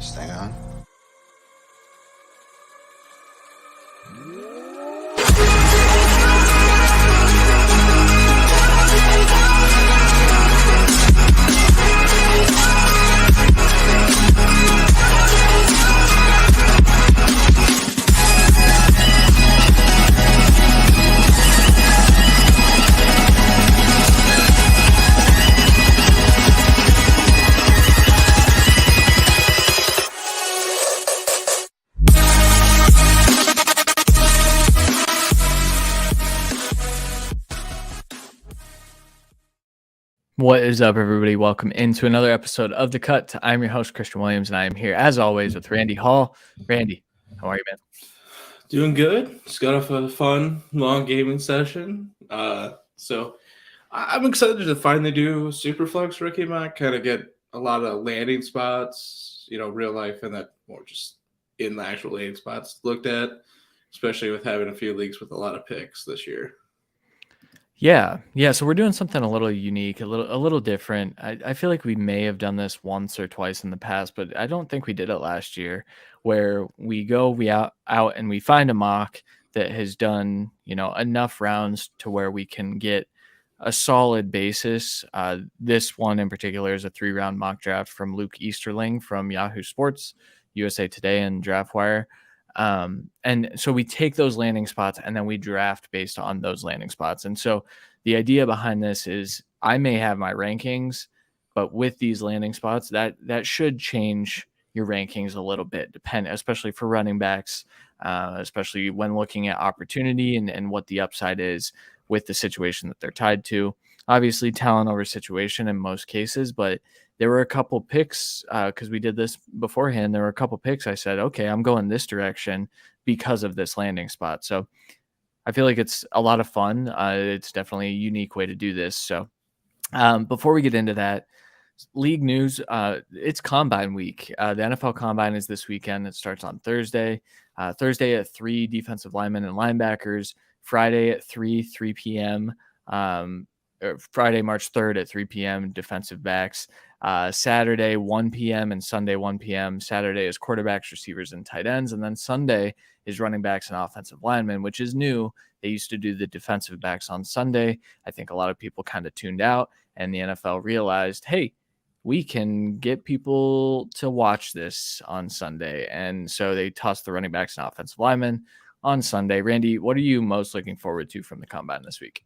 Stay on. What is up, everybody? Welcome into another episode of The Cut. I'm your host, Christian Williams, and I am here, as always, with Randy Hall. Randy, how are you, man? Doing good. Just got off a fun, long gaming session. So I'm excited to finally do Superflex rookie mock, kind of get a lot of landing spots, real life and that more just in the actual landing spots looked at, especially with having a few leagues with a lot of picks this year. Yeah. So we're doing something a little unique, a little different. I feel like we may have done this once or twice in the past, but I don't think we did it last year, where we out and we find a mock that has done, enough rounds to where we can get a solid basis. This one in particular is a 3-round mock draft from Luke Easterling from Yahoo Sports, USA Today, and DraftWire. And so we take those landing spots and then we draft based on those landing spots. And so the idea behind this is I may have my rankings, but with these landing spots, that should change your rankings a little bit, especially for running backs, especially when looking at opportunity and what the upside is with the situation that they're tied to. Obviously, talent over situation in most cases, but there were a couple picks because we did this beforehand. There were a couple picks I said, okay, I'm going this direction because of this landing spot. So I feel like it's a lot of fun. It's definitely a unique way to do this. So before we get into that, league news, it's Combine week. The NFL Combine is this weekend. It starts on Thursday. Thursday at 3, defensive linemen and linebackers. Friday at 3 p.m. Friday, March 3rd at 3 p.m., defensive backs. Saturday, 1 p.m. and Sunday, 1 p.m. Saturday is quarterbacks, receivers, and tight ends. And then Sunday is running backs and offensive linemen, which is new. They used to do the defensive backs on Sunday. I think a lot of people kind of tuned out, and the NFL realized, hey, we can get people to watch this on Sunday. And so they tossed the running backs and offensive linemen on Sunday. Randy, what are you most looking forward to from the Combine this week?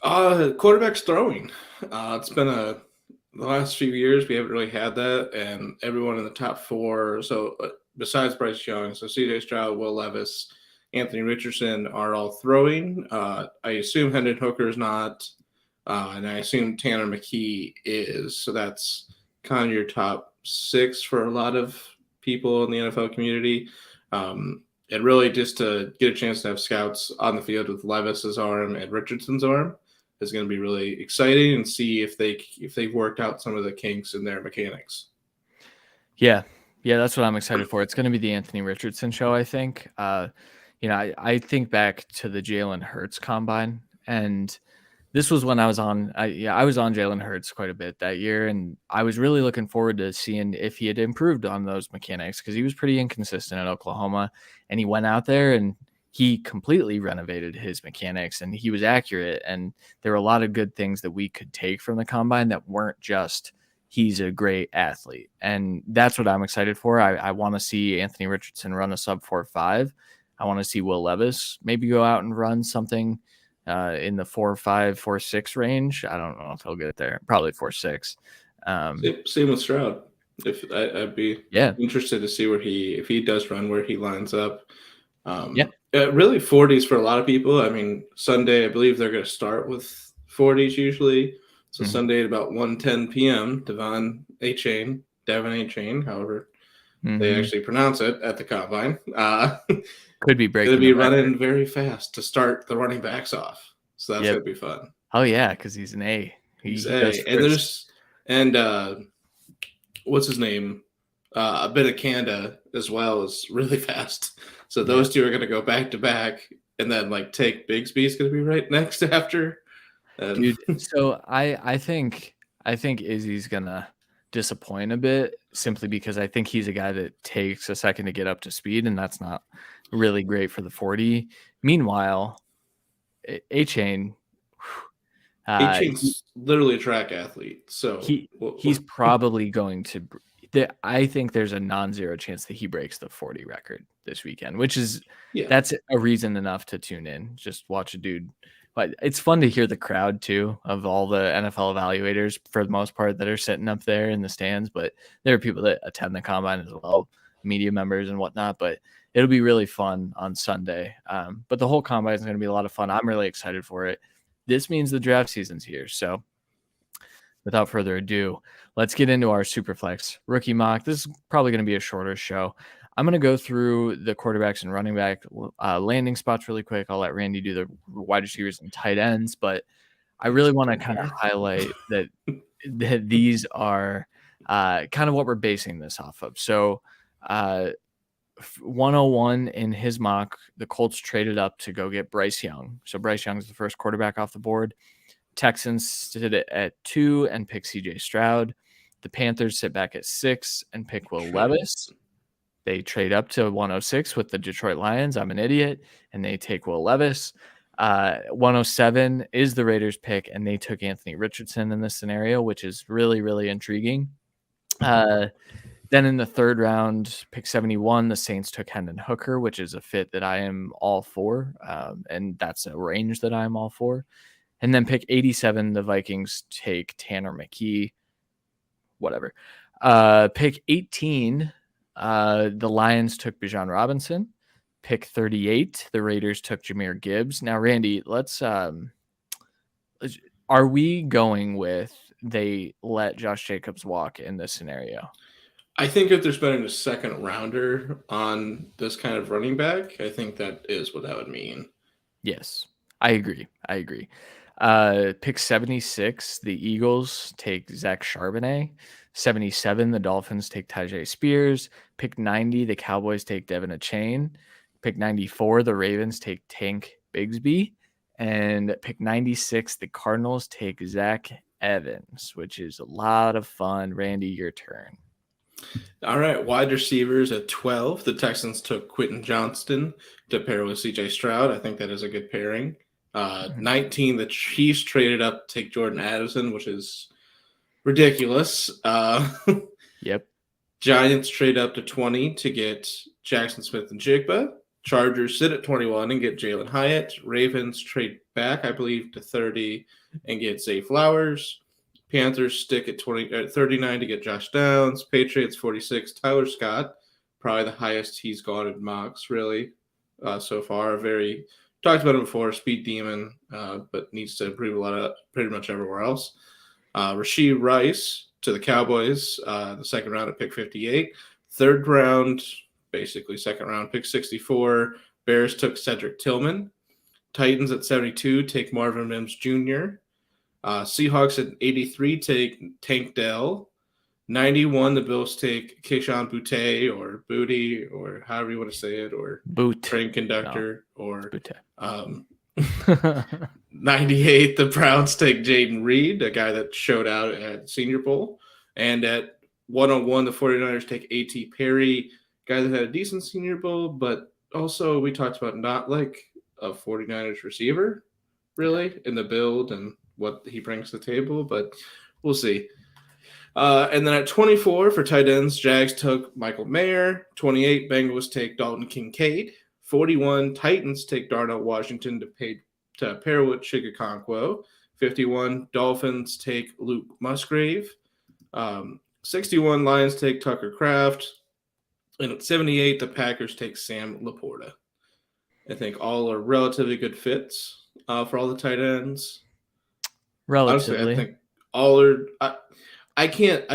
Quarterbacks throwing. It's been the last few years we haven't really had that, and everyone in the top 4. So besides Bryce Young, so C.J. Stroud, Will Levis, Anthony Richardson are all throwing. I assume Hendon Hooker is not, and I assume Tanner McKee is. So that's kind of your top 6 for a lot of people in the NFL community. And really just to get a chance to have scouts on the field with Levis's arm and Richardson's arm is going to be really exciting, and see if they've worked out some of the kinks in their mechanics. Yeah, that's what I'm excited for. It's going to be the Anthony Richardson show, I think. I think back to the Jalen Hurts Combine, and this was when I was on Jalen Hurts quite a bit that year, and I was really looking forward to seeing if he had improved on those mechanics because he was pretty inconsistent at Oklahoma, and he went out there and he completely renovated his mechanics and he was accurate. And there were a lot of good things that we could take from the Combine that weren't just he's a great athlete. And that's what I'm excited for. I want to see Anthony Richardson run a sub 4.5. I want to see Will Levis maybe go out and run something in the 4.5, 4.6 range. I don't know if he'll get there. Probably 4.6. Same with Stroud. If I'd be interested to see if he does run, where he lines up. Really 40s for a lot of people. I mean, Sunday, I believe they're going to start with 40s usually. So Sunday at about 1:10 p.m., Devon A-Chain, however they actually pronounce it at the Combine. Could be breaking. Going to be running very fast to start the running backs off. So that's going to be fun. Oh, yeah, because he's an A. He's A. And what's his name? A bit of Kanda as well is really fast. So those two are going to go back to back, and then take Bigsby's going to be right next after. Dude, so I think Izzy's gonna disappoint a bit. simply because I think he's a guy that takes a second to get up to speed, and that's not really great for the 40. Meanwhile, A-Chain, A he Chain's literally a track athlete, so he he's probably going to I think there's a non-zero chance that he breaks the 40 record this weekend, which is yeah. that's a reason enough to tune in. Just watch a dude. But it's fun to hear the crowd too of all the NFL evaluators for the most part that are sitting up there in the stands. But there are people that attend the combine as well, media members and whatnot. But it'll be really fun on Sunday. But the whole combine is going to be a lot of fun. I'm really excited for it. This means the draft season's here. So without further ado, let's get into our Superflex rookie mock. This is probably going to be a shorter show. I'm going to go through the quarterbacks and running back landing spots really quick. I'll let Randy do the wide receivers and tight ends, but I really want to kind of highlight that these are kind of what we're basing this off of. So 101 in his mock, the Colts traded up to go get Bryce Young. So Bryce Young is the first quarterback off the board. Texans sit at 2 and pick CJ Stroud. The Panthers sit back at 6 and pick Will Levis. They trade up to 106 with the Detroit Lions. I'm an idiot. And they take Will Levis. 107 is the Raiders pick, and they took Anthony Richardson in this scenario, which is really, really intriguing. Then in the third round, pick 71, the Saints took Hendon Hooker, which is a fit that I am all for. And that's a range that I'm all for. And then pick 87, the Vikings take Tanner McKee, whatever. Pick 18, the Lions took Bijan Robinson. Pick 38, the Raiders took Jahmyr Gibbs. Now, Randy, let's are we going with they let Josh Jacobs walk in this scenario? I think if they're spending a second rounder on this kind of running back, I think that is what that would mean. Yes, I agree. Pick 76, the Eagles take Zach Charbonnet. 77, the Dolphins take Tyjae Spears. Pick 90, the Cowboys take Devin Achane. Pick 94, the Ravens take Tank Bigsby. And pick 96, the Cardinals take Zach Evans, which is a lot of fun. Randy, your turn. All right, wide receivers at 12. The Texans took Quentin Johnston to pair with CJ Stroud. I think that is a good pairing. 19, the Chiefs traded up to take Jordan Addison, which is ridiculous. Yep. Giants trade up to 20 to get Jackson Smith and Jigba. Chargers sit at 21 and get Jalen Hyatt. Ravens trade back, I believe, to 30 and get Zay Flowers. Panthers stick at 39 to get Josh Downs. Patriots 46, Tyler Scott, probably the highest he's gone in mocks, really, so far. Talked about him before, speed demon, but needs to improve a lot of pretty much everywhere else. Rashee Rice to the Cowboys, the second round at pick 58. Third round, basically second round, pick 64. Bears took Cedric Tillman. Titans at 72 take Marvin Mims Jr. Seahawks at 83 take Tank Dell. 91, the Bills take Keyshawn Boutte or Booty or however you want to say it, or Train Conductor, or 98, the Browns take Jaden Reed, a guy that showed out at Senior Bowl. And at 101, the 49ers take A.T. Perry, guy that had a decent Senior Bowl, but also we talked about not like a 49ers receiver, really, in the build and what he brings to the table, but we'll see. And then at 24 for tight ends, Jags took Michael Mayer. 28, Bengals take Dalton Kincaid. 41, Titans take Darnell Washington to pair with Chigakonkwo. 51, Dolphins take Luke Musgrave. 61, Lions take Tucker Kraft. And at 78, the Packers take Sam Laporta. I think all are relatively good fits for all the tight ends. Relatively. Honestly, I think all are. I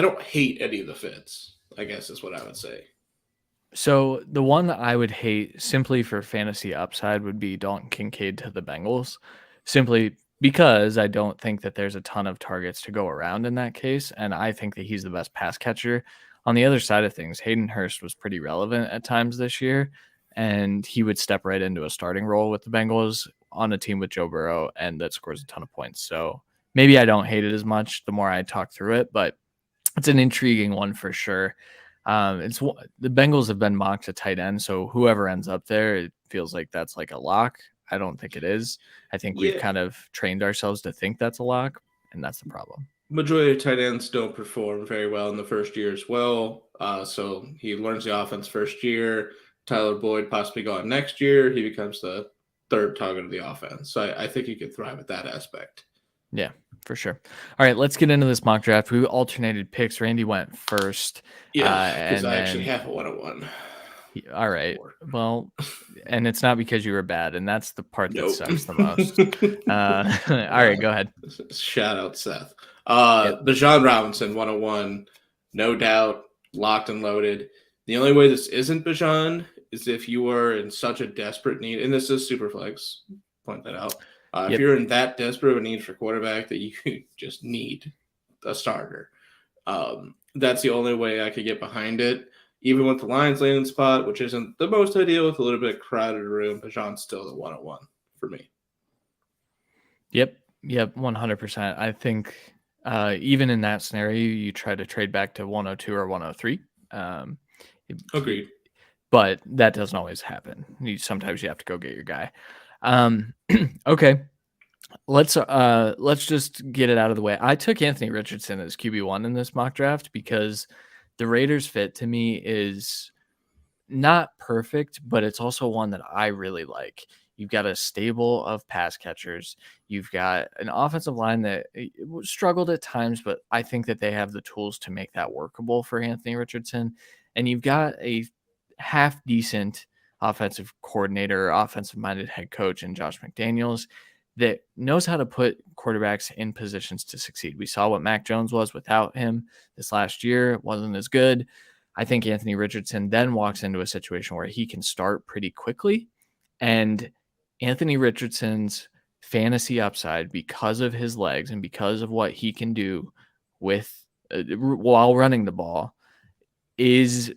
don't hate any of the fits, I guess is what I would say. So the one that I would hate simply for fantasy upside would be Dalton Kincaid to the Bengals, simply because I don't think that there's a ton of targets to go around in that case. And I think that he's the best pass catcher. On the other side of things, Hayden Hurst was pretty relevant at times this year, and he would step right into a starting role with the Bengals on a team with Joe Burrow and that scores a ton of points. So maybe I don't hate it as much the more I talk through it, but it's an intriguing one for sure. The Bengals have been mocked to tight end, so whoever ends up there, it feels like that's like a lock. I don't think it is. I think we've Yeah, kind of trained ourselves to think that's a lock, and that's the problem. majority of tight ends don't perform very well in the first year as well. So he learns the offense first year. Tyler Boyd possibly gone next year. He becomes the third target of the offense. So I think he could thrive at that aspect. Yeah, for sure. All right, let's get into this mock draft. We alternated picks. Randy went first, Yeah, because and I actually then have a 101. all right. Well, and it's not because you were bad, and that's the part that Nope. sucks the most. All right, go ahead. Shout out Seth. Yep. Bijan Robinson, 101. No doubt, locked and loaded. The only way this isn't Bijan is if you are in such a desperate need, and this is Superflex, point that out. If Yep. you're in that desperate of a need for quarterback that you just need a starter, that's the only way I could get behind it. Even with the Lions landing spot, which isn't the most ideal with a little bit of crowded room, Bijan's still the 101 for me. Yep. Yep. 100%. I think even in that scenario, you try to trade back to 102 or 103. Um, Agreed. but that doesn't always happen. Sometimes you have to go get your guy. Okay. Let's just get it out of the way. I took Anthony Richardson as QB1 in this mock draft because the Raiders fit to me is not perfect, but it's also one that I really like. You've got a stable of pass catchers. You've got an offensive line that struggled at times, but I think that they have the tools to make that workable for Anthony Richardson. And you've got a half decent offensive coordinator, offensive minded head coach in Josh McDaniels that knows how to put quarterbacks in positions to succeed. We saw what Mac Jones was without him this last year. It wasn't as good. I think Anthony Richardson then walks into a situation where he can start pretty quickly. And Anthony Richardson's fantasy upside, because of his legs and because of what he can do with while running the ball, is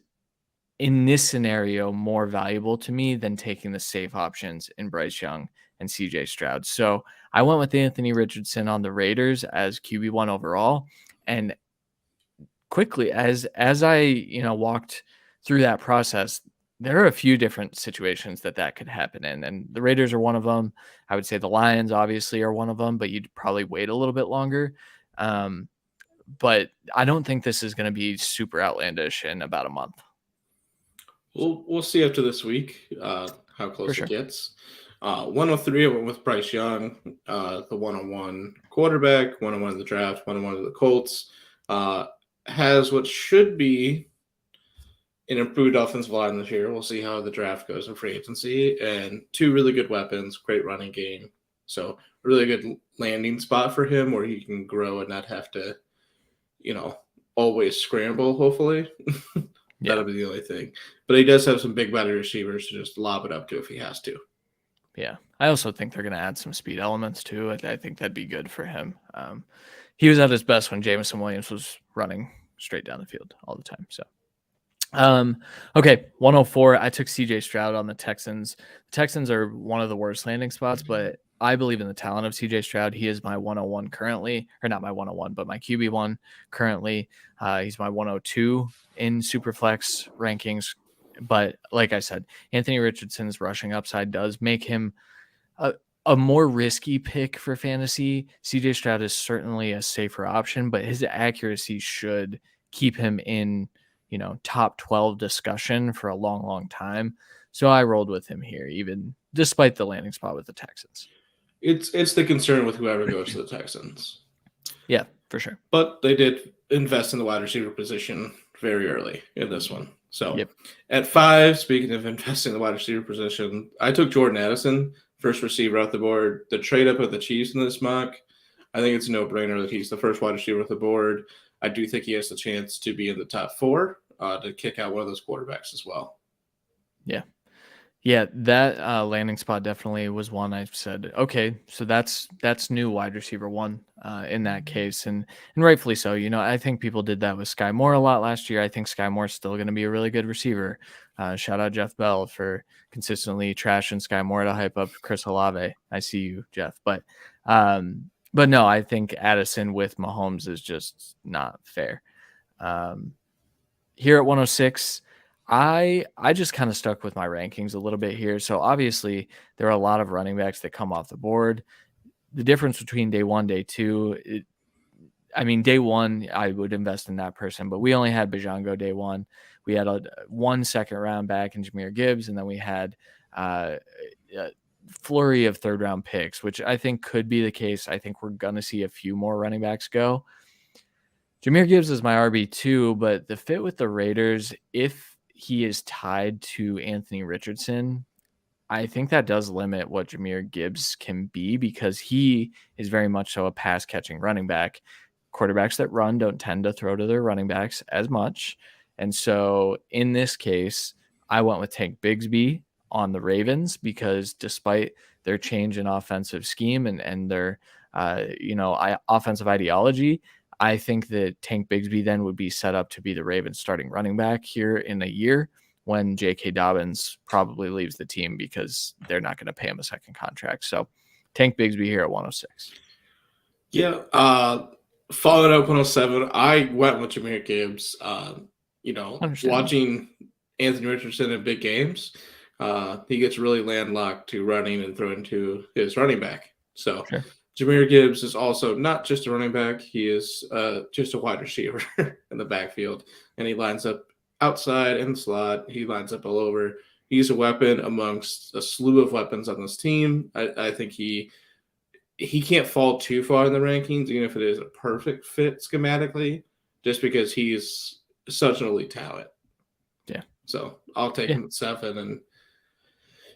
in this scenario more valuable to me than taking the safe options in Bryce Young and CJ Stroud. So I went with Anthony Richardson on the Raiders as QB1 overall. And quickly as I walked through that process, there are a few different situations that could happen in, and the Raiders are one of them. I would say the Lions obviously are one of them, but you'd probably wait a little bit longer. Um, but I don't think this is going to be super outlandish in about a month. We'll see after this week how For close it sure. gets. 103, I went with Bryce Young, the 101 quarterback, 101 in the draft, 101 of the Colts. Has what should be an improved offensive line this year. We'll see how the draft goes in free agency. And two really good weapons, great running game. So, a really good landing spot for him where he can grow and not have to, always scramble, hopefully. Yeah. That'll be the only thing. But he does have some big body receivers to just lob it up to if he has to. Yeah. I also think they're going to add some speed elements too. I think that'd be good for him. He was at his best when Jameson Williams was running straight down the field all the time. So, okay, 104. I took CJ Stroud on the Texans. The Texans are one of the worst landing spots, but I believe in the talent of CJ Stroud. He is my 101 currently, or not my 101, but my QB1 currently. He's my 102 in Superflex rankings. But like I said, Anthony Richardson's rushing upside does make him a more risky pick for fantasy. CJ Stroud is certainly a safer option, but his accuracy should keep him in, top 12 discussion for a long, long time. So I rolled with him here, even despite the landing spot with the Texans. It's the concern with whoever goes to the Texans. Yeah, for sure. But they did invest in the wide receiver position very early in this one. So Yep. at 5, speaking of investing in the wide receiver position, I took Jordan Addison, first receiver off the board. The trade up of the Chiefs in this mock, I think it's a no-brainer that he's the first wide receiver off the board. I do think he has the chance to be in the top 4 to kick out one of those quarterbacks as well. Yeah. Yeah, that landing spot definitely was one I said, okay, so that's new wide receiver one in that case, and rightfully so. I think people did that with Sky Moore a lot last year. I think Sky Moore's still going to be a really good receiver. Shout out Jeff Bell for consistently trashing Sky Moore to hype up Chris Olave. I see you, Jeff, but no, I think Addison with Mahomes is just not fair. Um, Here at 106, I just kind of stuck with my rankings a little bit here. So obviously, there are a lot of running backs that come off the board. The difference between day one, day two, I mean, day one, I would invest in that person, but we only had Bajango day one. We had a 1 second round back in Jahmyr Gibbs, and then we had uh, a flurry of third round picks, which I think could be the case. I think we're going to see a few more running backs go. Jahmyr Gibbs is my RB2, but the fit with the Raiders, if he is tied to Anthony Richardson, I think that does limit what Jahmyr Gibbs can be because he is very much so a pass catching running back. Quarterbacks that run don't tend to throw to their running backs as much. And so in this case, I went with Tank Bigsby on the Ravens because despite their change in offensive scheme and their offensive ideology, I think that Tank Bigsby then would be set up to be the Ravens starting running back here in a year when J.K. Dobbins probably leaves the team because they're not going to pay him a second contract. So Tank Bigsby here at 106. Yeah. Following up 107, I went with Jahmyr Gibbs. Understandable. Watching Anthony Richardson in big games, he gets really landlocked to running and throwing to his running back. So Sure. Jahmyr Gibbs is also not just a running back; he is just a wide receiver in the backfield, and he lines up outside in the slot. He lines up all over. He's a weapon amongst a slew of weapons on this team. I think he can't fall too far in the rankings, even if it is a perfect fit schematically, just because he's such an elite talent. Yeah. So I'll take Yeah. him at 7, and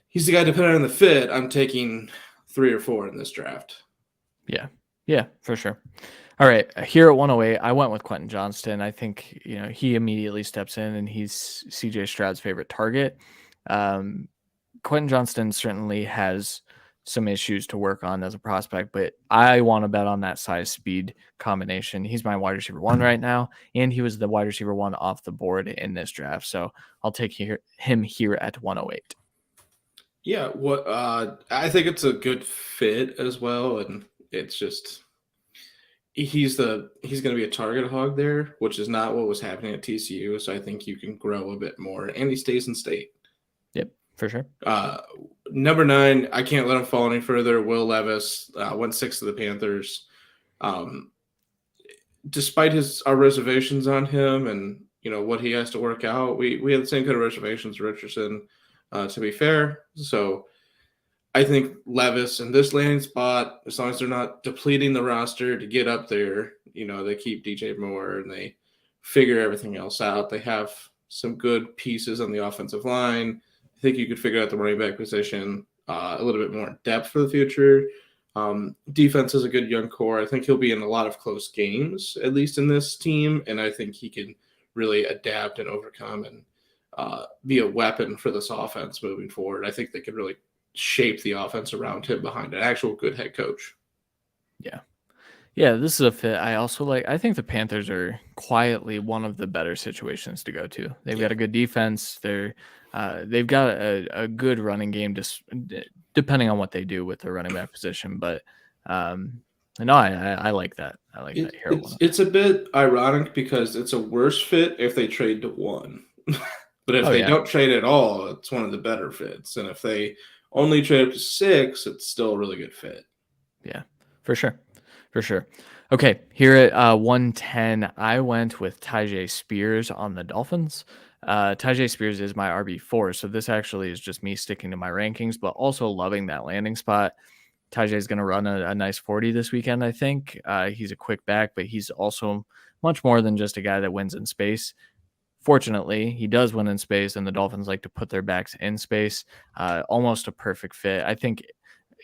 he's the guy. Depending on the fit, I'm taking 3 or 4 in this draft. Yeah. Yeah, for sure. All right. Here at 108, I went with Quentin Johnston. I think, he immediately steps in and he's CJ Stroud's favorite target. Quentin Johnston certainly has some issues to work on as a prospect, but I want to bet on that size speed combination. He's my wide receiver 1 right now, and he was the wide receiver 1 off the board in this draft. So I'll take him here at 108. Yeah, I think it's a good fit as well, and it's just he's going to be a target hog there, which is not what was happening at TCU. So I think you can grow a bit more, and he stays in state. Yep, for sure. Number 9, I can't let him fall any further. Will Levis went 6th to the Panthers. Despite our reservations on him and what he has to work out, we had the same kind of reservations Richardson. To be fair, so I think Levis in this landing spot, as long as they're not depleting the roster to get up there, they keep DJ Moore and they figure everything else out. They have some good pieces on the offensive line. I think you could figure out the running back position a little bit more in depth for the future. Defense is a good young core. I think he'll be in a lot of close games, at least in this team, and I think he can really adapt and overcome and be a weapon for this offense moving forward. I think they could really shape the offense around him behind an actual good head coach. Yeah. Yeah, this is a fit. I also like. I think the Panthers are quietly one of the better situations to go to. They've got a good defense. They've got a good running game, just depending on what they do with their running back position. But no, I like that. I like that here. It's a bit ironic because it's a worse fit if they trade to 1, but if they don't trade at all, it's one of the better fits. And if they only trade up to 6, it's still a really good fit. Yeah, for sure. For sure. Okay, here at 110, I went with Tyjae Spears on the Dolphins. Tyjae Spears is my RB4, so this actually is just me sticking to my rankings, but also loving that landing spot. Tyjae is going to run a nice 40 this weekend, I think. He's a quick back, but he's also much more than just a guy that wins in space. Fortunately, he does win in space, and the Dolphins like to put their backs in space. Almost a perfect fit. I think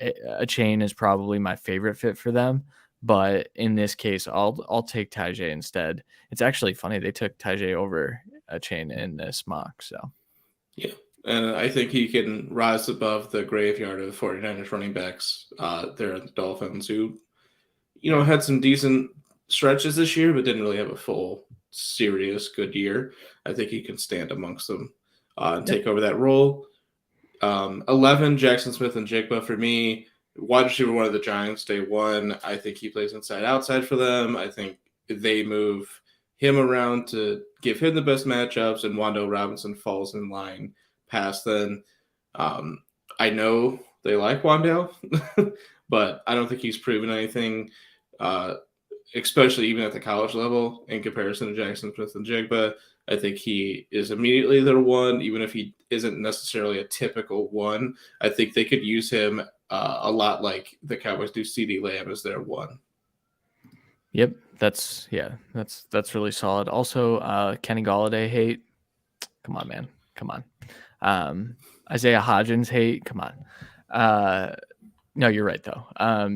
a chain is probably my favorite fit for them. But in this case, I'll take Tyjae instead. It's actually funny they took Tyjae over a chain in this mock. So yeah, and I think he can rise above the graveyard of the 49ers running backs. There are the Dolphins who, had some decent stretches this year, but didn't really have a full, serious, good year. I think he can stand amongst them and take over that role. 11, Jackson Smith and Jigba for me. Wide receiver 1 of the Giants, day 1. I think he plays inside outside for them. I think they move him around to give him the best matchups, and Wando Robinson falls in line past then. Um, I know they like Wando, but I don't think he's proven anything, uh, especially even at the college level in comparison to Jackson Smith and Jigba. I think he is immediately their one, even if he isn't necessarily a typical one. I think they could use him a lot like the Cowboys do CD Lamb as their one. Yep, that's really solid. Also, Kenny Galladay hate. Come on, man. Come on. Isaiah Hodgins hate. Come on. No, you're right though.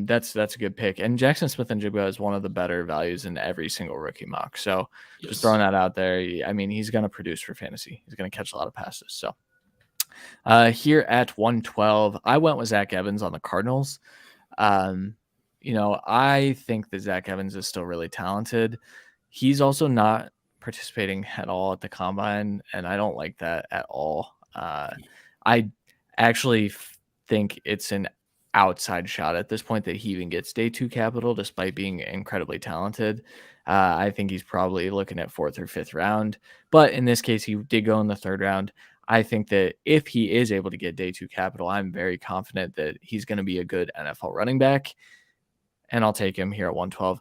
That's a good pick. And Jackson Smith and Jigba is one of the better values in every single rookie mock. So just Yes. throwing that out there. I mean, he's going to produce for fantasy. He's going to catch a lot of passes. So here at 112, I went with Zach Evans on the Cardinals. Um, I think that Zach Evans is still really talented. He's also not participating at all at the combine, and I don't like that at all. I actually think it's an outside shot at this point that he even gets day two capital, despite being incredibly talented. I think he's probably looking at fourth or fifth round, but in this case, he did go in the third round. I think that if he is able to get day two capital, I'm very confident that he's going to be a good NFL running back, and I'll take him here at 112.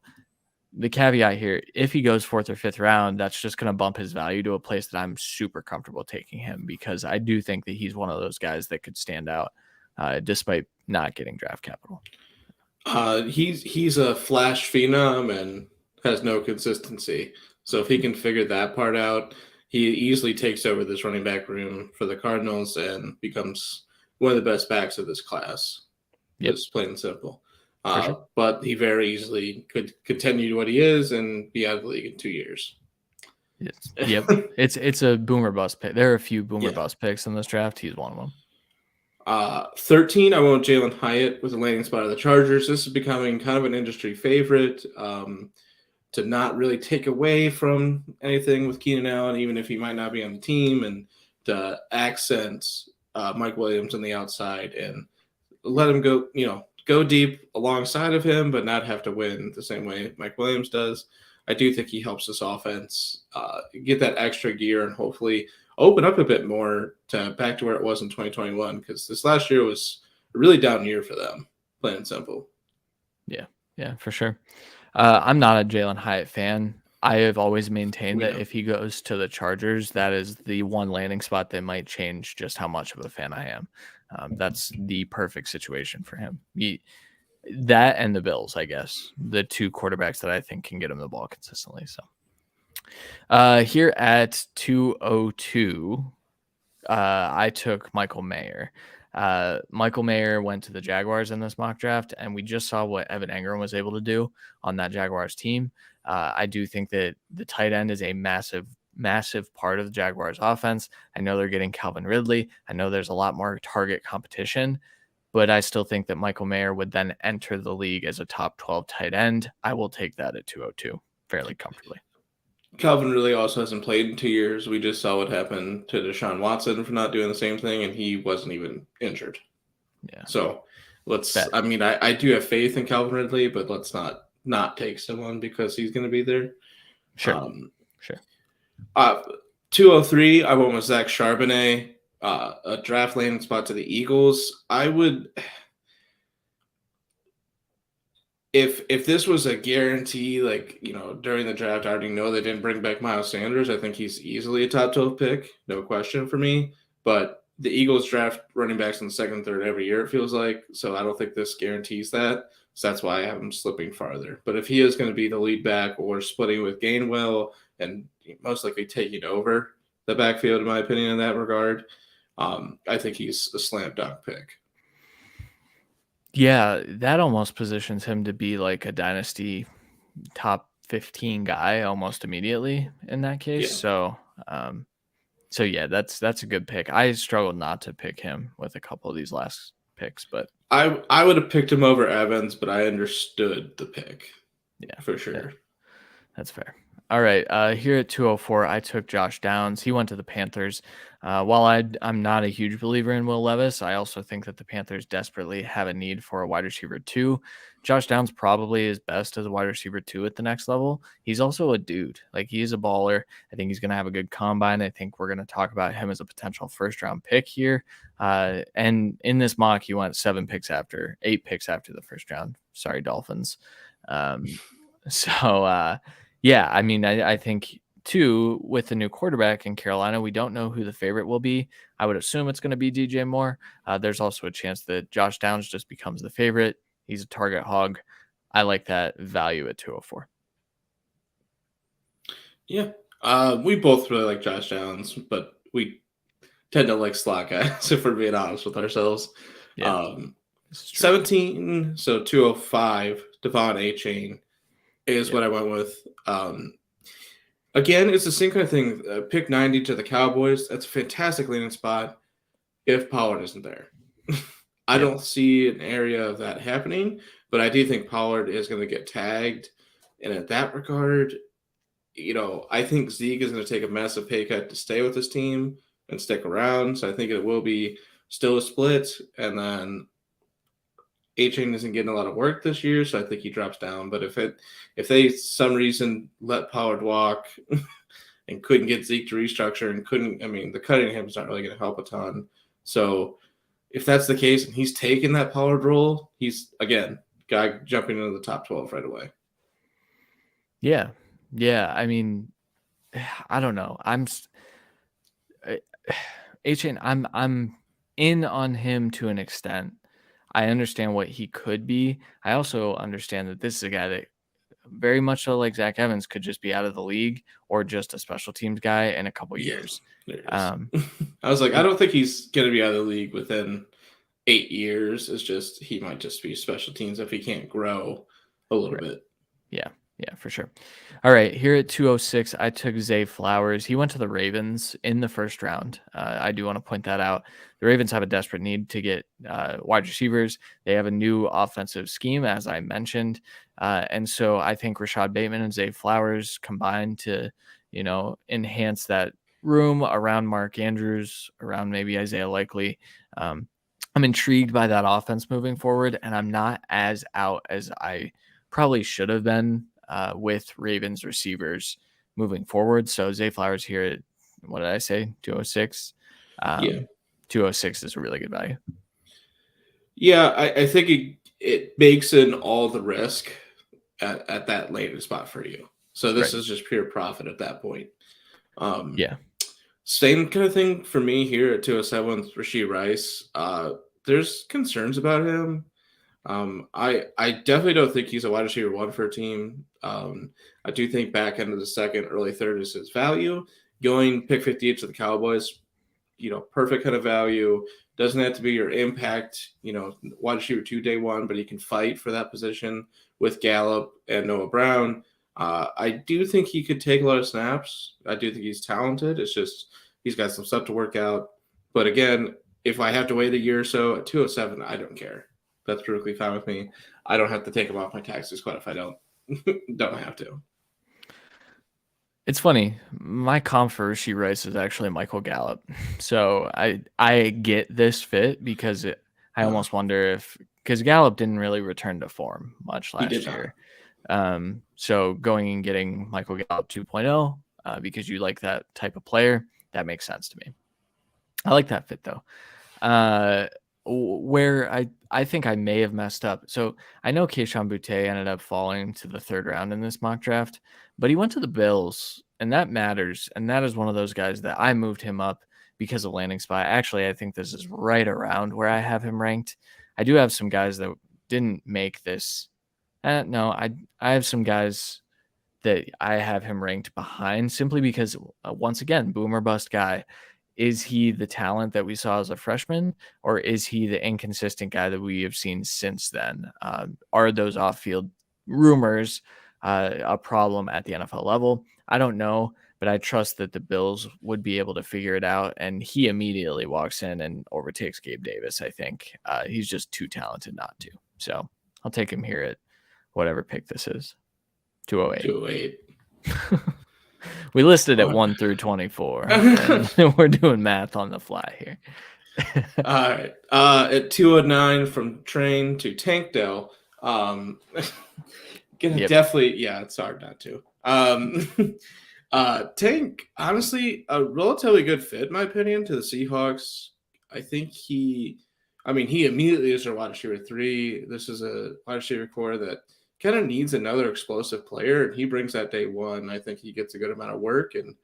The caveat here, if he goes fourth or fifth round, that's just going to bump his value to a place that I'm super comfortable taking him, because I do think that he's one of those guys that could stand out despite not getting draft capital. He's a flash phenom and has no consistency. So if he can figure that part out, he easily takes over this running back room for the Cardinals and becomes one of the best backs of this class. Yep, Just plain and simple. for sure. But he very easily could continue to what he is and be out of the league in 2 years. Yep. It's a boomer bust pick. There are a few boomer Yeah. bust picks in this draft. He's one of them. 13, I went Jalen Hyatt with a landing spot of the Chargers. This is becoming kind of an industry favorite. To not really take away from anything with Keenan Allen, even if he might not be on the team, and to accent Mike Williams on the outside and let him go deep alongside of him, but not have to win the same way Mike Williams does. I do think he helps this offense get that extra gear and hopefully open up a bit more to back to where it was in 2021, because this last year was a really down year for them, plain and simple. Yeah, for sure. I'm not a Jalen Hyatt fan. I have always maintained that if he goes to the Chargers, that is the one landing spot that might change just how much of a fan I am. That's the perfect situation for him. That and the Bills, I guess, the two quarterbacks that I think can get him the ball consistently. So here at 202, I took Michael Mayer. Michael Mayer went to the Jaguars in this mock draft, and we just saw what Evan Engram was able to do on that Jaguars team. I do think that the tight end is a massive, massive part of the Jaguars offense. I know they're getting Calvin Ridley. I know there's a lot more target competition, but I still think that Michael Mayer would then enter the league as a top 12 tight end. I will take that at 202 fairly comfortably. Calvin Ridley also hasn't played in 2 years. We just saw what happened to Deshaun Watson for not doing the same thing, and he wasn't even injured. Yeah. So I do have faith in Calvin Ridley, but let's not take someone because he's going to be there. Sure. Sure. 203, I went with Zach Charbonnet, a draft landing spot to the Eagles. I would, if this was a guarantee, during the draft, I already know they didn't bring back Miles Sanders. I think he's easily a top 12 pick, no question for me. But the Eagles draft running backs in the second, third every year, it feels like. So I don't think this guarantees that. So that's why I have him slipping farther. But if he is going to be the lead back or splitting with Gainwell and most likely taking over the backfield, in my opinion, in that regard, I think he's a slam dunk pick. Yeah, that almost positions him to be like a dynasty top 15 guy almost immediately in that case. Yeah. So yeah, that's a good pick. I struggled not to pick him with a couple of these last picks, but I would have picked him over Evans, but I understood the pick. Yeah, for sure. Yeah. That's fair. All right. Here at 204, I took Josh Downs. He went to the Panthers. While I'm not a huge believer in Will Levis, I also think that the Panthers desperately have a need for a wide receiver two. Josh Downs probably is best as a wide receiver two at the next level. He's also a dude. Like, he's a baller. I think he's going to have a good combine. I think we're going to talk about him as a potential first round pick here. And in this mock, he went 8 picks after the first round. Sorry, Dolphins. Um, so, yeah, I mean, I think too, with the new quarterback in Carolina, we don't know who the favorite will be. I would assume it's going to be DJ Moore. There's also a chance that Josh Downs just becomes the favorite. He's a target hog. I like that value at 204. Yeah. We both really like Josh Downs, but we tend to like slot guys if we're being honest with ourselves. Yeah, Um, this is true. 17, so 205, Devon A Chain is Yeah, what I went with. Again, it's the same kind of thing. Pick 90 to the Cowboys. That's a fantastic landing spot if Pollard isn't there. I yeah, don't see an area of that happening, but I do think Pollard is going to get tagged. And in that regard, I think Zeke is going to take a massive pay cut to stay with this team and stick around. So I think it will be still a split. And then A-Chain isn't getting a lot of work this year, so I think he drops down. But if they some reason let Pollard walk and couldn't get Zeke to restructure and couldn't, I mean, the Cunningham is not really going to help a ton. So if that's the case and he's taking that Pollard role, he's again guy jumping into the top 12 right away. yeah, yeah. I mean, I don't know. H. I'm in on him to an extent. I understand what he could be. I also understand that this is a guy that very much so, like Zach Evans, could just be out of the league or just a special teams guy in a couple Yeah, years. there it is. Um, I was like, I it, don't think he's going to be out of the league within 8 years. It's just he might just be special teams if he can't grow a little right. bit. Yeah. Yeah, for sure. All right. Here at 206, I took Zay Flowers. He went to the Ravens in the first round. I do want to point that out. The Ravens have a desperate need to get wide receivers. They have a new offensive scheme, as I mentioned. And so I think Rashad Bateman and Zay Flowers combined to, enhance that room around Mark Andrews, around maybe Isaiah Likely. I'm intrigued by that offense moving forward, and I'm not as out as I probably should have been with Ravens receivers moving forward. So Zay Flowers here at, what did I say? 206. Yeah. 206 is a really good value. Yeah, I think it bakes in all the risk at that later spot for you. So this Right. is just pure profit at that point. Um, Yeah. Same kind of thing for me here at 207 with Rasheed Rice. There's concerns about him. I definitely don't think he's a wide receiver one for a team. I do think back into the second, early third is his value. Going pick 58 to the Cowboys, perfect kind of value. Doesn't have to be your impact, wide receiver two day one, but he can fight for that position with Gallup and Noah Brown. I do think he could take a lot of snaps. I do think he's talented. It's just he's got some stuff to work out. But again, if I have to wait a year or so at 207, I don't care. That's perfectly fine with me. I don't have to take him off my taxi squad if I don't have to. It's funny. My comp for Rasheed Rice is actually Michael Gallup. So I get this fit because I Uh, almost wonder if, because Gallup didn't really return to form much he did last not. year. So going and getting Michael Gallup 2.0 because you like that type of player, that makes sense to me. I like that fit though. Uh, where I think I may have messed up. So I know Keishon Butte ended up falling to the third round in this mock draft, but he went to the Bills, and that matters. And that is one of those guys that I moved him up because of landing spot. Actually, I think this is right around where I have him ranked. I do have some guys that didn't make this. No, I have some guys that I have him ranked behind simply because, once again, boomer bust guy. Is he the talent that we saw as a freshman, or is he the inconsistent guy that we have seen since then? Are those off field rumors a problem at the NFL level? I don't know, but I trust that the Bills would be able to figure it out. And he immediately walks in and overtakes Gabe Davis. I think he's just too talented not to. So I'll take him here at whatever pick this is. 208. 208. We listed at All 1 through 24, and right. we're doing math on the fly here. All right. At 209 from Train to Tankdale. Um, gonna Yep. definitely, yeah, it's hard not to. Tank, honestly, a relatively good fit, in my opinion, to the Seahawks. I think he immediately is our wide receiver three. This is a wide receiver core that kind of needs another explosive player, and he brings that day one. I think he gets a good amount of work, and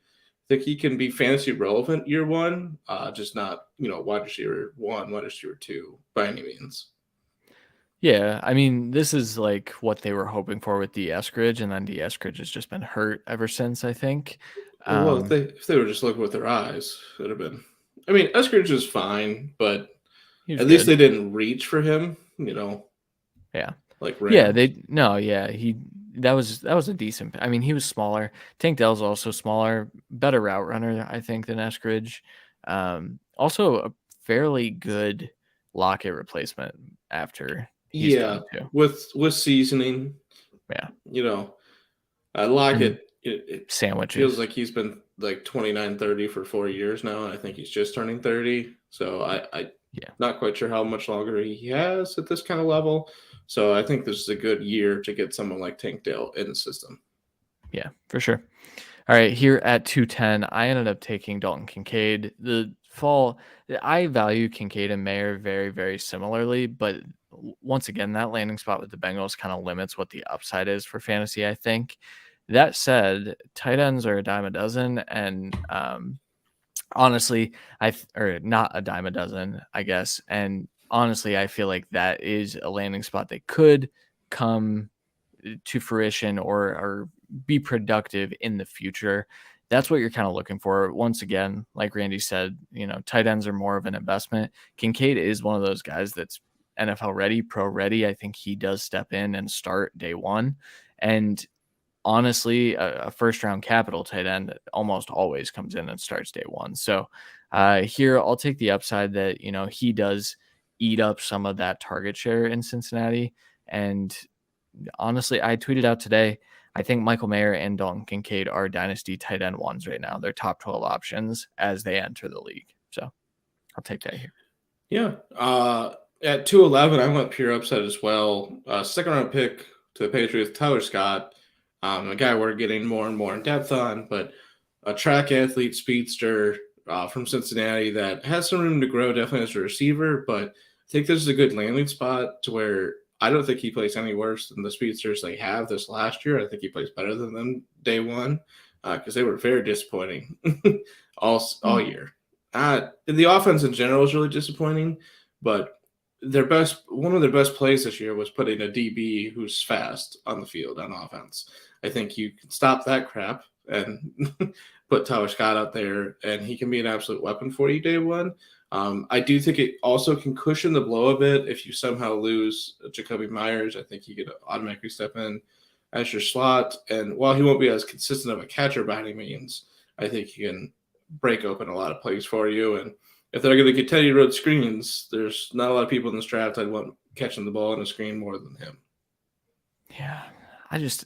think he can be fantasy relevant year one, just not wide receiver one, wide receiver two by any means. Yeah, I mean, this is like what they were hoping for with D. Eskridge, and then D. Eskridge has just been hurt ever since, I think. Well, if Um, they were just looking with their eyes, it'd have been. I mean, Eskridge is fine, but he was at least good. they didn't reach for him. Yeah. Like Yeah, Rams. they no, yeah, that was a decent. I mean, he was smaller. Tank Dell's also smaller, better route runner, I think, than Eskridge. Also a fairly good Lockett replacement after he's Yeah, done too. with seasoning, Yeah, you know, I like and it. It feels sandwiches. like he's been like 29, 30 for 4 years now, and I think he's just turning 30. So I Yeah, not quite sure how much longer he has at this kind of level. So I think this is a good year to get someone like Tankdale in the system. yeah, for sure. All right, here at 210, I ended up taking Dalton Kincaid. I value Kincaid and Mayer very, very similarly, but once again, that landing spot with the Bengals kind of limits what the upside is for fantasy, I think. That said, tight ends are a dime a dozen, and honestly, or not a dime a dozen, I guess. And honestly, I feel like that is a landing spot that could come to fruition or be productive in the future. That's what you're kind of looking for. Once again, like Randy said, tight ends are more of an investment. Kincaid is one of those guys that's NFL ready, pro ready. I think he does step in and start day one. And honestly, a first round capital tight end almost always comes in and starts day one. So here I'll take the upside that, he does eat up some of that target share in Cincinnati. And honestly, I tweeted out today, I think Michael Mayer and Dalton Kincaid are dynasty tight end ones right now. They're top 12 options as they enter the league. So I'll take that here. Yeah. At 211, I went pure upset as well. Second round pick to the Patriots, Tyler Scott, a guy we're getting more and more in depth on, but a track athlete, speedster from Cincinnati that has some room to grow, definitely as a receiver. But I think this is a good landing spot to where I don't think he plays any worse than the speedsters they have this last year. I think he plays better than them day one because they were very disappointing all Mm. year. The offense in general is really disappointing, but one of their best plays this year was putting a DB who's fast on the field on offense. I think you can stop that crap and put Tyler Scott out there, and he can be an absolute weapon for you day one. I do think it also can cushion the blow a bit if you somehow lose Jacoby Myers. I think he could automatically step in as your slot, and while he won't be as consistent of a catcher by any means, I think he can break open a lot of plays for you. And if they're going to continue to road screens, there's not a lot of people in this draft I'd want catching the ball on a screen more than him. Yeah.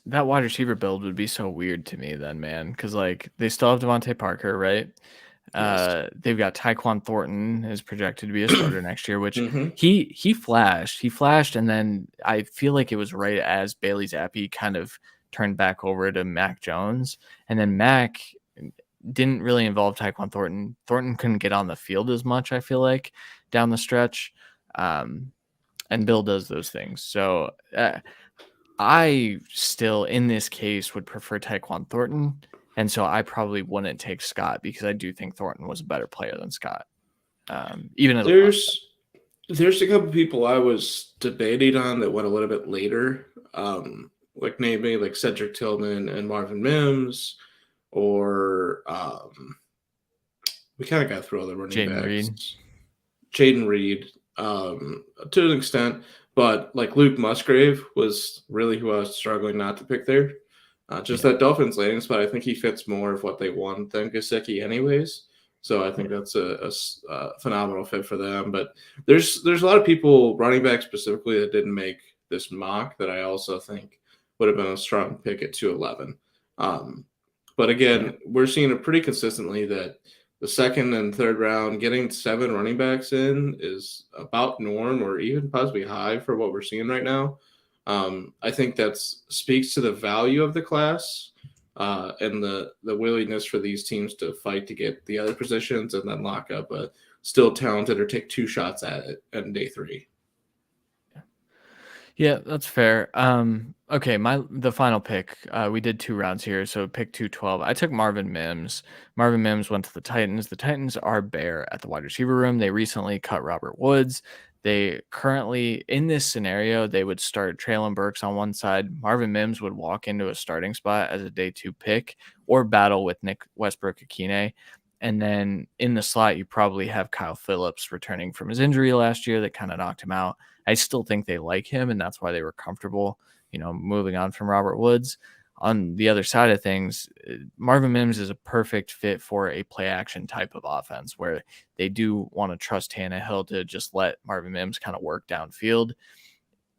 That wide receiver build would be so weird to me then, man. Cause like they still have Devontae Parker, right? Yes. They've got Tyquan Thornton is projected to be a starter next year, which Mm-hmm. he flashed, and then I feel like it was right as Bailey Zappi kind of turned back over to Mac Jones, and then Mac didn't really involve Tyquan Thornton. Thornton couldn't get on the field as much, I feel like, down the stretch, and Bill does those things. So I still, in this case, would prefer Tyquan Thornton. And so I probably wouldn't take Scott because I do think Thornton was a better player than Scott, even as a prospect. There's a couple people I was debating on that went a little bit later, like maybe like Cedric Tillman and Marvin Mims, or we kind of got through other running Jaden backs. Reed. Jaden Reed, to an extent, but like Luke Musgrave was really who I was struggling not to pick there. Just Yeah. that Dolphins landing spot, I think he fits more of what they want than Gasecki, anyways. So I think Yeah. that's a phenomenal fit for them. But there's a lot of people, running back specifically, that didn't make this mock that I also think would have been a strong pick at 211. Um, But Yeah. again, we're seeing it pretty consistently that the second and third round, getting 7 running backs in is about norm or even possibly high for what we're seeing right now. I think that speaks to the value of the class and the willingness for these teams to fight to get the other positions and then lock up a still talented or take 2 shots at it on day 3. Yeah, that's fair. Okay, the final pick. We did 2 rounds here, so pick 212. I took Marvin Mims. Marvin Mims went to the Titans. The Titans are bare at the wide receiver room. They recently cut Robert Woods. They currently, in this scenario, they would start Traylon Burks on one side. Marvin Mims would walk into a starting spot as a day 2 pick or battle with Nick Westbrook Akine. And then in the slot, you probably have Kyle Phillips returning from his injury last year that kind of knocked him out. I still think they like him, and that's why they were comfortable, moving on from Robert Woods. On the other side of things, Marvin Mims is a perfect fit for a play action type of offense where they do want to trust Tannehill to just let Marvin Mims kind of work downfield.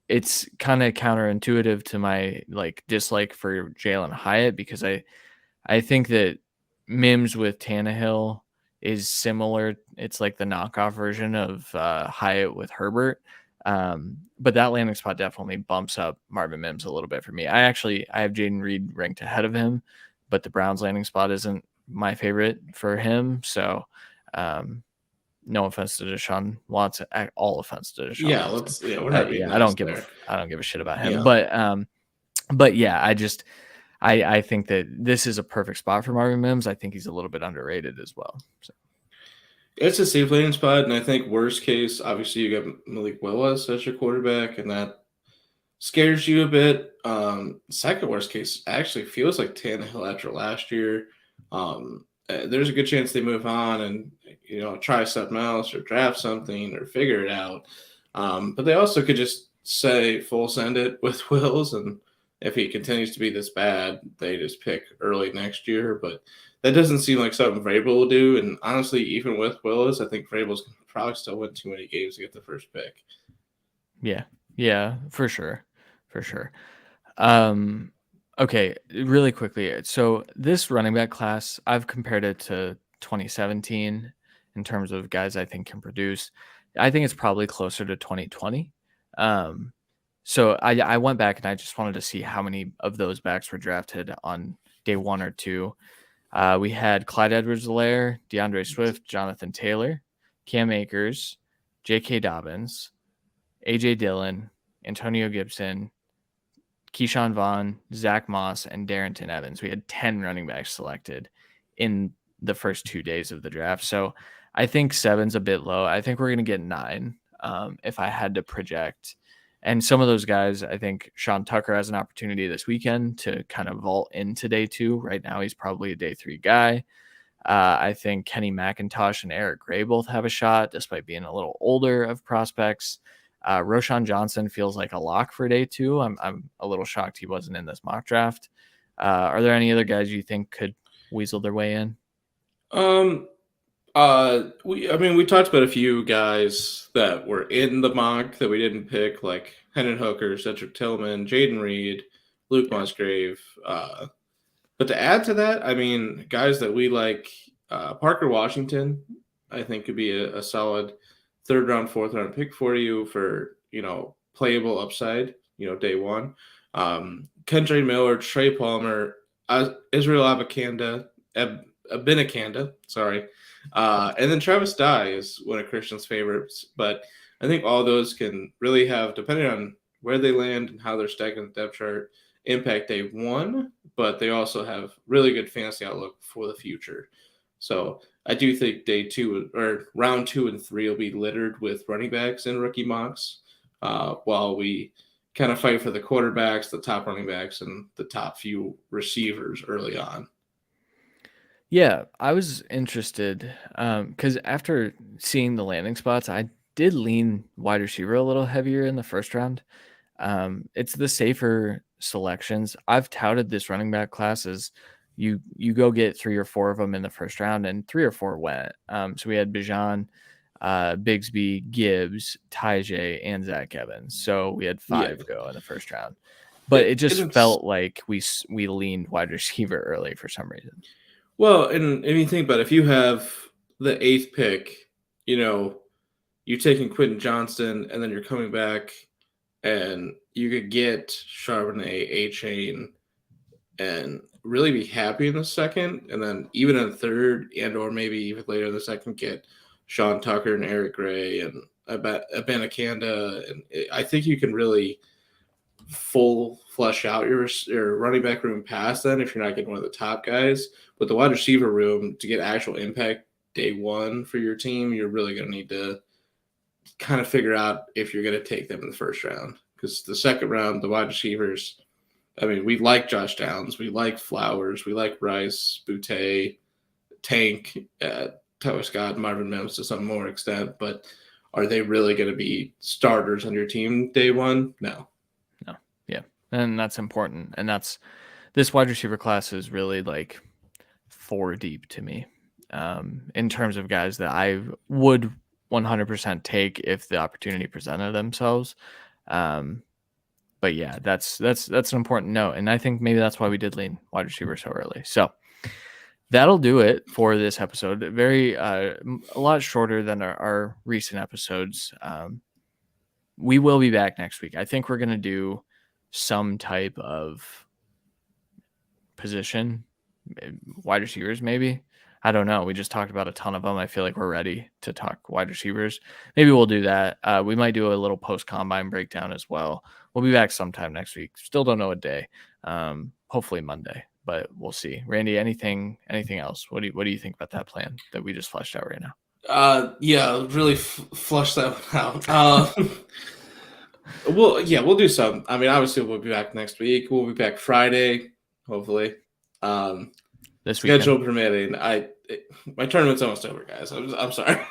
It's kind of counterintuitive to my dislike for Jalen Hyatt because I think that Mims with Tannehill is similar. It's like the knockoff version of Hyatt with Herbert. But that landing spot definitely bumps up Marvin Mims a little bit for me. I have Jaden Reed ranked ahead of him, but the Browns landing spot isn't my favorite for him. So no offense to Deshaun Watson, all offense to Deshaun Yeah, Watson. we're not being Yeah, nice there. I don't give a shit about him. Yeah. But yeah, I think that this is a perfect spot for Marvin Mims. I think he's a little bit underrated as well. So. It's a safe landing spot, and I think worst case, obviously you got Malik Willis as your quarterback, and that scares you a bit. Second worst case actually feels like Tannehill after last year. There's a good chance they move on and try something else or draft something or figure it out. But they also could just say full send it with Wills, and if he continues to be this bad, they just pick early next year. But that doesn't seem like something Vrabel will do. And honestly, even with Willis, I think Vrabel's going to probably still win too many games to get the first pick. Yeah. Yeah, for sure. For sure. Um, okay, really quickly. So this running back class, I've compared it to 2017 in terms of guys I think can produce. I think it's probably closer to 2020. Um, so I went back and I just wanted to see how many of those backs were drafted on day 1 or 2. We had Clyde Edwards-Helaire, DeAndre Swift, Jonathan Taylor, Cam Akers, J.K. Dobbins, A.J. Dillon, Antonio Gibson, Keyshawn Vaughn, Zach Moss, and Darrington Evans. We had 10 running backs selected in the first 2 days of the draft. So I think 7's a bit low. I think we're going to get 9 if I had to project. And some of those guys, I think Sean Tucker has an opportunity this weekend to kind of vault into day 2. Right now, he's probably a day 3 guy. I think Kenny McIntosh and Eric Gray both have a shot, despite being a little older of prospects. Roshan Johnson feels like a lock for day 2. I'm a little shocked he wasn't in this mock draft. Are there any other guys you think could weasel their way in? We talked about a few guys that were in the mock that we didn't pick, like Hendon Hooker, Cedric Tillman, Jaden Reed, Luke Yeah. Musgrave. But to add to that, I mean, guys that we like, Parker Washington, I think could be a solid 3rd round, 4th round pick for you for playable upside. Day 1. Kendra Miller, Trey Palmer, Israel Abinakanda, sorry. And then Travis Dye is one of Christian's favorites. But I think all those can really have, depending on where they land and how they're stacking the depth chart, impact day 1, but they also have really good fantasy outlook for the future. So I do think day 2 or round 2 and 3 will be littered with running backs and rookie mocks, while we kind of fight for the quarterbacks, the top running backs, and the top few receivers early on. Yeah, I was interested because after seeing the landing spots, I did lean wide receiver a little heavier in the first round. It's the safer selections. I've touted this running back class as you go get 3 or 4 of them in the first round, and 3 or 4 went. So we had Bijan, Bigsby, Gibbs, Tyjae, and Zach Evans. So we had 5 Yeah. go in the first round. but it And just it's felt like we leaned wide receiver early for some reason. well, and you think about it, if you have the eighth pick, you know, you taking Quentin Johnston, and then you're coming back, and you could get Charbonnet, A Chain, and really be happy in the second, and then even in the third, and or maybe even later in the second, get Sean Tucker and Eric Gray and Abanikanda, and I think you can really full flesh out your running back room past then if you're not getting one of the top guys. But the wide receiver room to get actual impact day one for your team, you're really going to need to kind of figure out if you're going to take them in the first round. Because the second round, the wide receivers, I mean, we like Josh Downs, we like Flowers, we like Rice, Boutte, Tank, Tyler Scott, Marvin Mims to some more extent, but are they really going to be starters on your team day one? No. No. Yeah. And that's important. And this wide receiver class is really like 4 deep to me, in terms of guys that I would 100% take if the opportunity presented themselves. But yeah, that's an important note, and I think maybe that's why we did lean wide receiver so early. So that'll do it for this episode. Very a lot shorter than our recent episodes. We will be back next week. I think we're gonna do some type of position, wide receivers, maybe. I don't know. We just talked about a ton of them. I feel like we're ready to talk wide receivers. Maybe we'll do that. We might do a little post combine breakdown as well. We'll be back sometime next week. Still don't know a day. Hopefully Monday, but we'll see. Randy, anything else? What do you think about that plan that we just fleshed out right now? Yeah, really flush that one out. We'll do some. I mean, obviously, we'll be back next week. We'll be back Friday, hopefully. This Schedule weekend. permitting. My tournament's almost over, guys. I'm sorry.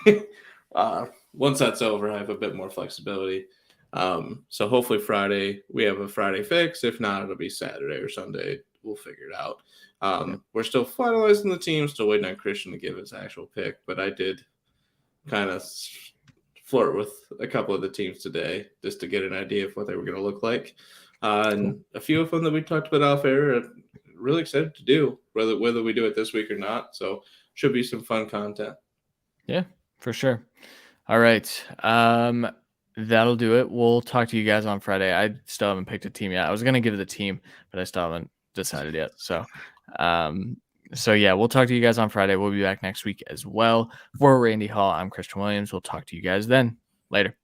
Once that's over, I have a bit more flexibility. So hopefully Friday we have a Friday fix. If not, it'll be Saturday or Sunday. We'll figure it out. We're still finalizing the team. Still waiting on Christian to give his actual pick, but I did kind of flirt with a couple of the teams today just to get an idea of what they were going to look like. And a few of them that we talked about off air, really excited to do, whether we do it this week or not. So should be some fun content. Yeah, for sure. All right. That'll do it. We'll talk to you guys on Friday. I still haven't picked a team yet. I was gonna give it the team, but I still haven't decided yet. So yeah, we'll talk to you guys on Friday. We'll be back next week as well. For Randy Hall, I'm Christian Williams. We'll talk to you guys then. Later.